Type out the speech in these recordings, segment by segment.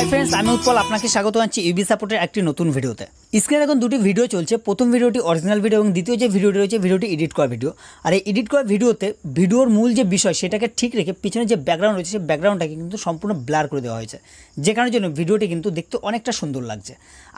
Hi friends আমি উৎপল আপনাকে স্বাগত জানাচ্ছি ইউবি সাপোর্টের একটি নতুন ভিডিওতে। স্ক্রিনে এখন দুটি ভিডিও চলছে। প্রথম ভিডিওটি অরিজিনাল ভিডিও এবং দ্বিতীয় যে ভিডিওটি রয়েছে ভিডিওটি এডিট করা ভিডিও। আর এই এডিট করা ভিডিওতে ভিডিওর মূল যে বিষয় সেটাকে ঠিক রেখে পিছনে যে ব্যাকগ্রাউন্ড রয়েছে সেই ব্যাকগ্রাউন্ডটাকে কিন্তু সম্পূর্ণ ব্লার করে দেওয়া হয়েছে, যে কারণের জন্য ভিডিওটি কিন্তু দেখতে অনেকটা সুন্দর লাগছে।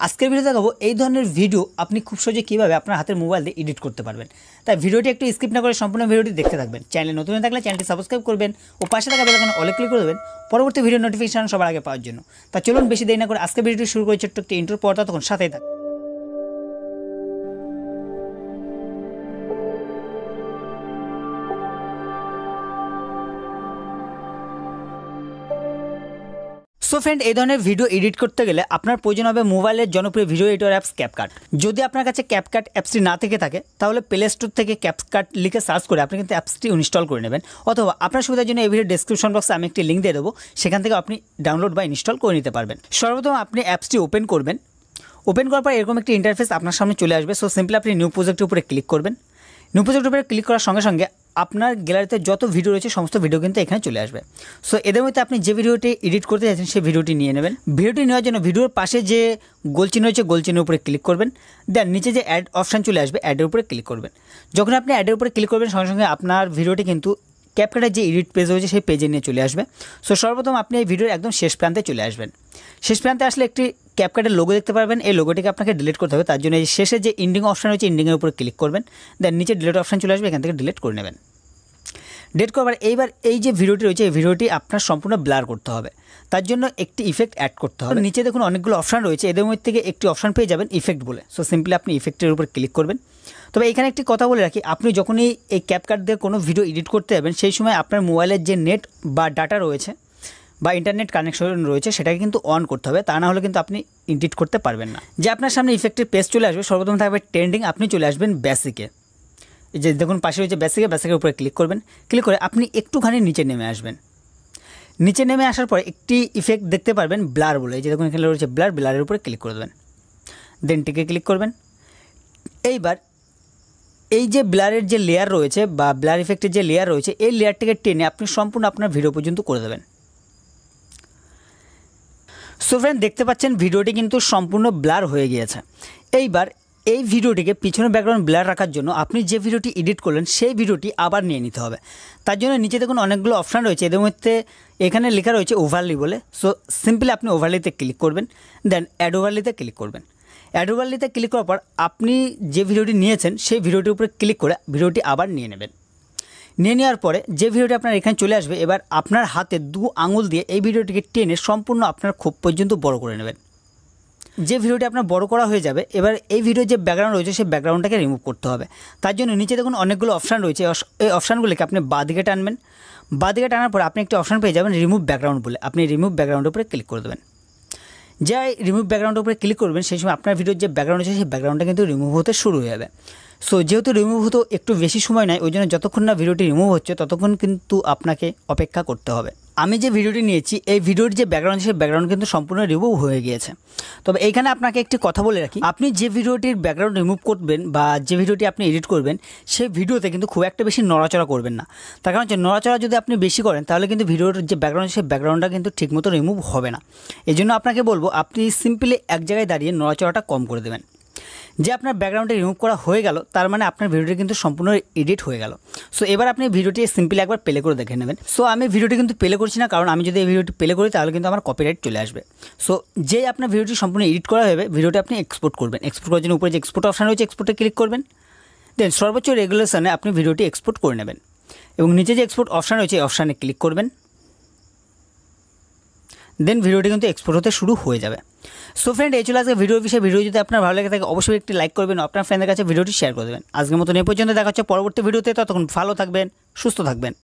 আজকের ভিডিওতে দেখাবো এই ধরনের ভিডিও আপনি খুব সহজে কীভাবে আপনার হাতের মোবাইল দিয়ে এডিট করতে পারবেন। তাই ভিডিওটি একটু স্কিপ না করে সম্পূর্ণ ভিডিওটি দেখতে থাকবেন। চ্যানেলে নতুন হয়ে থাকলে চ্যানেলটি সাবস্ক্রাইব করবেন ও পাশে থাকা বেল আইকনে অলে ক্লিক করে দেবেন পরবর্তী ভিডিও নোটিফিকেশন সবার আগে পাওয়ার জন্য। তা চলুন বেশি দেরি না করে আজকে ভিডিওটি শুরু করে ছোট্ট একটি ইন্ট্রো পর তখন সাথেই থাকুন। সো ফ্রেন্ড, এই ধরনের ভিডিও এডিট করতে গেলে আপনার প্রয়োজন হবে মোবাইলের জনপ্রিয় ভিডিও এডিটর অ্যাপস ক্যাপকাট। যদি আপনার কাছে ক্যাপকাট অ্যাপসটি না থেকে থাকে তাহলে প্লে স্টোর থেকে ক্যাপকাট লিখে সার্চ করে আপনি কিন্তু অ্যাপসটি ইনস্টল করে নেবেন, অথবা আপনার সুবিধার জন্য এই ভিডিও ডেসক্রিপশন বক্সে আমি একটি লিঙ্ক দিয়ে দেবো, সেখান থেকে আপনি ডাউনলোড বা ইনস্টল করে নিতে পারবেন। সর্বপ্রথম আপনি অ্যাপসটি ওপেন করবেন। ওপেন করার পর এরকম একটি ইন্টারফেস আপনার সামনে চলে আসবে। সো সিম্পলি আপনি নিউ প্রজেক্টের উপরে ক্লিক করবেন। নিউ প্রজেক্টের উপরে ক্লিক করার সঙ্গে সঙ্গে আপনার গ্যালারিতে যত ভিডিও রয়েছে সমস্ত ভিডিও কিন্তু এখানে চলে আসবে। সো এদের মধ্যে আপনি যে ভিডিওটি এডিট করতে যাচ্ছেন সেই ভিডিওটি নিয়ে নেবেন। ভিডিওটি নেওয়ার জন্য ভিডিওর পাশে যে গোল চিহ্ন রয়েছে গোল চিহ্নের উপরে ক্লিক করবেন। দেন নিচে যে অ্যাড অপশান চলে আসবে অ্যাডের উপরে ক্লিক করবেন। যখন আপনি অ্যাডের উপরে ক্লিক করবেন সঙ্গে সঙ্গে আপনার ভিডিওটি কিন্তু ক্যাপকাটের যে এডিট পেজ রয়েছে সেই পেজে নিয়ে চলে আসবে। সো সর্বপ্রথম আপনি এই ভিডিওর একদম শেষ প্রান্তে চলে আসবেন। শেষ প্রান্তে আসলে একটি ক্যাপকাটের লোগো দেখতে পারবেন। এই লোগোটিকে আপনাকে ডিলিট করতে হবে। তার জন্য এই শেষে যে ইন্ডিং অপশান রয়েছে ইন্ডিংয়ের উপরে ক্লিক করবেন। দেন নিচে ডিলিট অপশান চলে আসবে, এখান থেকে ডিলিট করে নেবেন। ডিলিট করবার এইবার এই যে ভিডিওটি রয়েছে এই ভিডিওটি আপনার সম্পূর্ণ ব্লার করতে হবে। তার জন্য একটি ইফেক্ট অ্যাড করতে হবে। নিচে দেখুন অনেকগুলো অপশান রয়েছে, এদের মধ্যে থেকে একটি অপশান পেয়ে যাবেন ইফেক্ট বলে। সো সিম্পলি আপনি ইফেক্টের উপর ক্লিক করবেন। তবে এখানে একটি কথা বলে রাখি, আপনি যখনই এই ক্যাপকাট দিয়ে কোনো ভিডিও এডিট করতে যাবেন সেই সময় আপনার মোবাইলের যে নেট বা ডাটা রয়েছে বা ইন্টারনেট কানেকশন রয়েছে সেটাকে কিন্তু অন করতে হবে, তা না হলে কিন্তু আপনি এডিট করতে পারবেন না। যে আপনার সামনে ইফেক্টের পেজ চলে আসবে, সর্বপ্রথম থাকবে ট্রেন্ডিং, আপনি চলে আসবেন বেসিকে। এই যে দেখুন পাশে রয়েছে বেসিকের উপরে ক্লিক করবেন। ক্লিক করে আপনি একটুখানি নিচে নেমে আসবেন। নিচে নেমে আসার পরে একটি ইফেক্ট দেখতে পারবেন ব্লার বলে, এই যে দেখুন এখানে রয়েছে ব্লারের উপরে ক্লিক করে দেবেন। দেন টিকে ক্লিক করবেন। এইবার এই যে ব্লারের যে লেয়ার রয়েছে বা ব্লার ইফেক্টের যে লেয়ার রয়েছে এই লেয়ারটিকে টেনে আপনি সম্পূর্ণ আপনার ভিডিও পর্যন্ত করে দেবেন। সো ফ্রেন্ড, দেখতে পাচ্ছেন ভিডিওটি কিন্তু সম্পূর্ণ ব্লার হয়ে গিয়েছে। এইবার এই ভিডিওটিকে পিছনে ব্যাকগ্রাউন্ড ব্লার রাখার জন্য আপনি যে ভিডিওটি এডিট করলেন সেই ভিডিওটি আবার নিয়ে নিতে হবে। তার জন্য নিচে দেখুন অনেকগুলো অপশান রয়েছে, এদের মধ্যে এখানে লেখা রয়েছে ওভারলি বলে। সো সিম্পলি আপনি ওভারলিতে ক্লিক করবেন। দেন অ্যাড ওভারলিতে ক্লিক করবেন। অ্যাড ওভারলিতে ক্লিক করার পর আপনি যে ভিডিওটি নিয়েছেন সেই ভিডিওটির উপরে ক্লিক করে ভিডিওটি আবার নিয়ে নেবেন। নিয়ে নেওয়ার পরে যে ভিডিওটি আপনার এখানে চলে আসবে, এবার আপনার হাতে 2 আঙুল দিয়ে এই ভিডিওটিকে টেনে সম্পূর্ণ আপনার খোপ পর্যন্ত বড় করে নেবেন। যে ভিডিওটি আপনার বড় করা হয়ে যাবে, এবার এই ভিডিওর যে ব্যাকগ্রাউন্ড রয়েছে সেই ব্যাকগ্রাউন্ডটাকে রিমুভ করতে হবে। তার জন্য নিচে দেখুন অনেকগুলো অপশান রয়েছে, এই অপশানগুলিকে আপনি বাঁদিকে টানবেন। বাঁদিকে টানার পরে আপনি একটি অপশান পেয়ে যাবেন রিমুভ ব্যাকগ্রাউন্ড বলে, আপনি রিমুভ ব্যাকগ্রাউন্ডের উপরে ক্লিক করে দেবেন। যে রিমুভ ব্যাকগ্রাউন্ডের উপরে ক্লিক করবেন সেই সময় আপনার ভিডিওর যে ব্যাকগ্রাউন্ড আছে সেই ব্যাকগ্রাউন্ডটা কিন্তু রিমুভ হতে শুরু হয়ে যাবে। সো যেহেতু রিমুভ হতে একটু বেশি সময় নেয়, ওই জন্য যতক্ষণ না ভিডিওটি রিমুভ হচ্ছে ততক্ষণ কিন্তু আপনাকে অপেক্ষা করতে হবে। আমি যে ভিডিওটি নিয়েছি এই ভিডিওর যে ব্যাকগ্রাউন্ড সেই ব্যাকগ্রাউন্ড কিন্তু সম্পূর্ণ রিমুভ হয়ে গিয়েছে। তবে এইখানে আপনাকে একটি কথা বলে রাখি, আপনি যে ভিডিওটির ব্যাকগ্রাউন্ড রিমুভ করবেন বা যে ভিডিওটি আপনি এডিট করবেন সেই ভিডিওতে কিন্তু খুব একটা বেশি নড়াচড়া করবেন না। তার কারণ হচ্ছে নড়াচড়া যদি আপনি বেশি করেন তাহলে কিন্তু ভিডিওর যে ব্যাকগ্রাউন্ড সেই ব্যাকগ্রাউন্ডটা কিন্তু ঠিকমতো রিমুভ হবে না। এই জন্য আপনাকে বলবো আপনি সিম্পলি এক জায়গায় দাঁড়িয়ে নড়াচড়াটা কম করে দেবেন। যে আপনার ব্যাকগ্রাউন্ডে রিমুভ করা হয়ে গেল তার মানে আপনার ভিডিওটি কিন্তু সম্পূর্ণ এডিট হয়ে গেল। সো এবার আপনি ভিডিওটি সিম্পলি একবার প্লে করে দেখে নেবেন। সো আমি ভিডিওটি কিন্তু প্লে করছি না, কারণ আমি যদি এই ভিডিওটি প্লে করি তাহলে কিন্তু আমার কপিরাইট চলে আসবে। সো যেই আপনার ভিডিওটি সম্পূর্ণ এডিট করা হবে ভিডিওটি আপনি এক্সপোর্ট করবেন। এক্সপোর্ট করার জন্য উপরে যে এক্সপোর্ট অপশান রয়েছে এক্সপোর্টে ক্লিক করবেন। দেন সর্বোচ্চ রেগুলেশনে আপনি ভিডিওটি এক্সপোর্ট করে নেবেন এবং নিচে যে এক্সপোর্ট অপশান রয়েছে এই অপশানে ক্লিক করবেন। দেন ভিডিওটি কিন্তু এক্সপোর্ট হতে শুরু হয়ে যাবে। সো ফ্রেন্ড, এই চলে আজকে ভিডিওর বিষয়ে। ভিডিও যদি আপনার ভালো লাগে থাকে অবশ্যই একটি লাইক করবেন, আপনার ফ্রেন্ডের কাছে ভিডিওটি শেয়ার করে দেবেন। আজকের মতন এই পর্যন্ত দেখা হচ্ছে পরবর্তী ভিডিওতে। ততক্ষণ ভালো থাকবেন, সুস্থ থাকবেন।